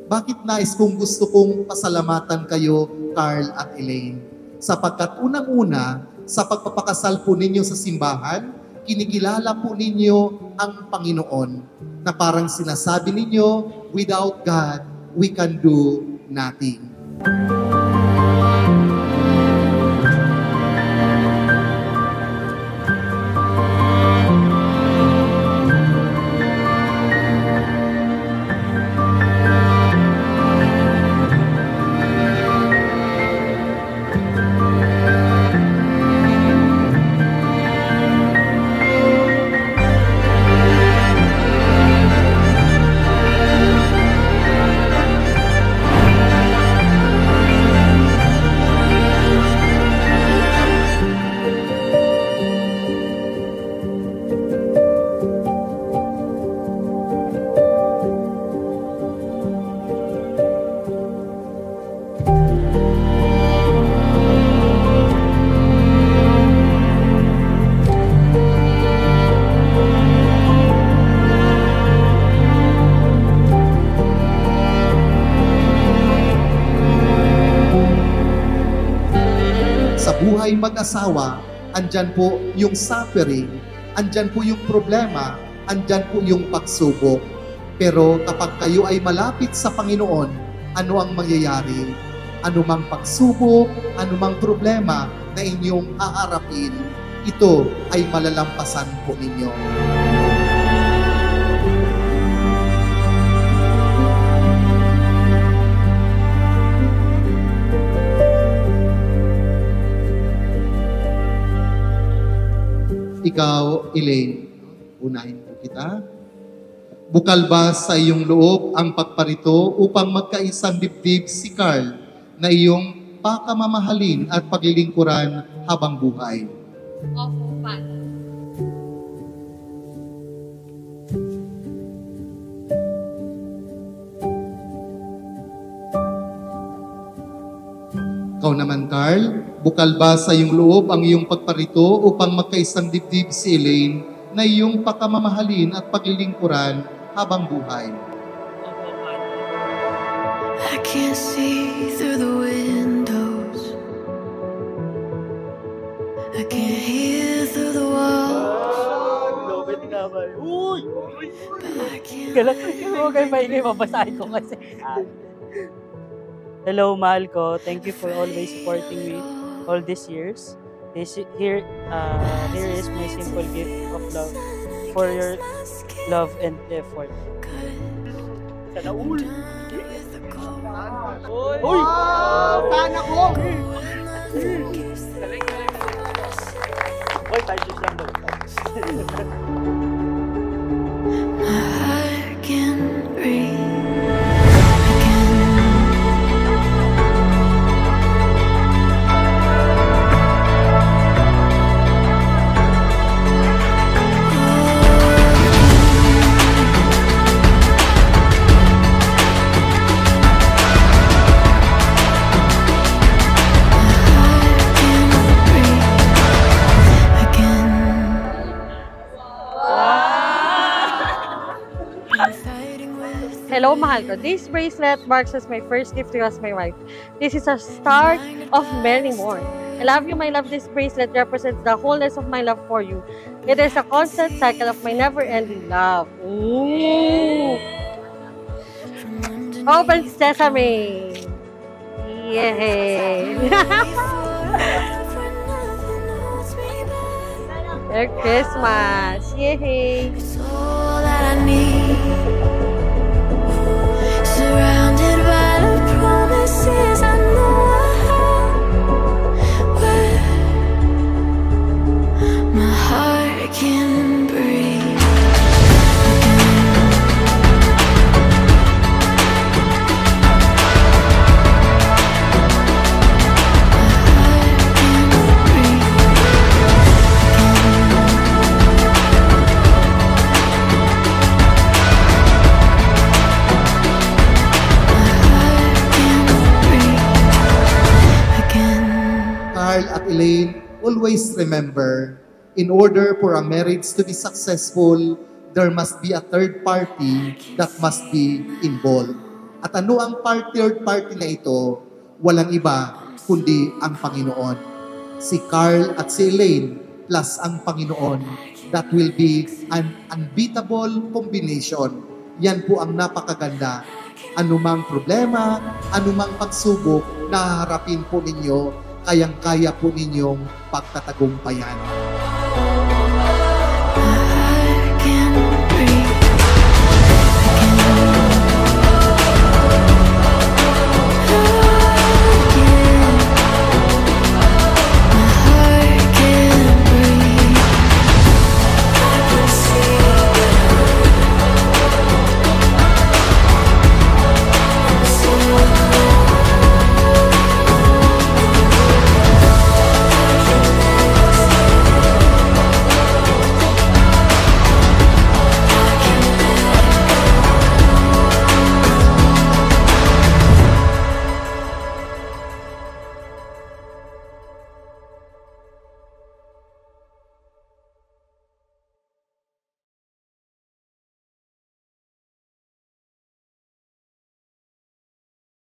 bakit nais kong gusto kong pasalamatan kayo, Carl at Elaine? Sapagkat unang-una, sa pagpapakasal po ninyo sa simbahan, kinikilala po ninyo ang Panginoon na parang sinasabi ninyo, without God, we can do nothing. Buhay mag-asawa, andyan po yung suffering, andyan po yung problema, andyan po yung pagsubok. Pero kapag kayo ay malapit sa Panginoon, ano ang mangyayari? Anumang pagsubok, anumang problema na inyong haharapin, ito ay malalampasan po ninyo. Ikaw, Elaine, unahin po kita. Bukal ba sa iyong loob ang pagparito upang magkaisang dibdib si Carl na iyong pakamamahalin at paglilingkuran habang buhay? Opo, Father. Ikaw naman, Carl, bukal ba sa iyong loob ang iyong pagparito upang magkaisang dibdib si Elaine na iyong pakamamahalin at paglilingkuran habang buhay? Opo, Father. I can't see through the windows. I can't hear through the walls. Lobet nga ba? Uy! But I can't Galak mo kayo maingay, mabasahin ko kasi. Hello, mahal ko. Thank you for always supporting me all these years. Here is my simple gift of love for your love and effort. Sana all. Uy! Sana ko! Uy, tayo siya lang daw. My heart can breathe. Hello, mahal ko. This bracelet marks as my first gift to you as my wife. This is a start of many more. I love you, my love. This bracelet represents the wholeness of my love for you. It is a constant cycle of my never-ending love. Ooh. Open sesame. Yay. Merry Christmas. Yay. It's all that I need. Surrounded by the promises I know I have. Where my heart can breathe. Carl at Elaine, always remember, in order for a marriage to be successful, there must be a third party that must be involved. At ano ang third party na ito? Walang iba kundi ang Panginoon. Si Carl at si Elaine plus ang Panginoon. That will be an unbeatable combination. Yan po ang napakaganda. Anumang problema, anumang pagsubok na haharapin po ninyo, kayang-kaya po ninyong pagtatagumpayan.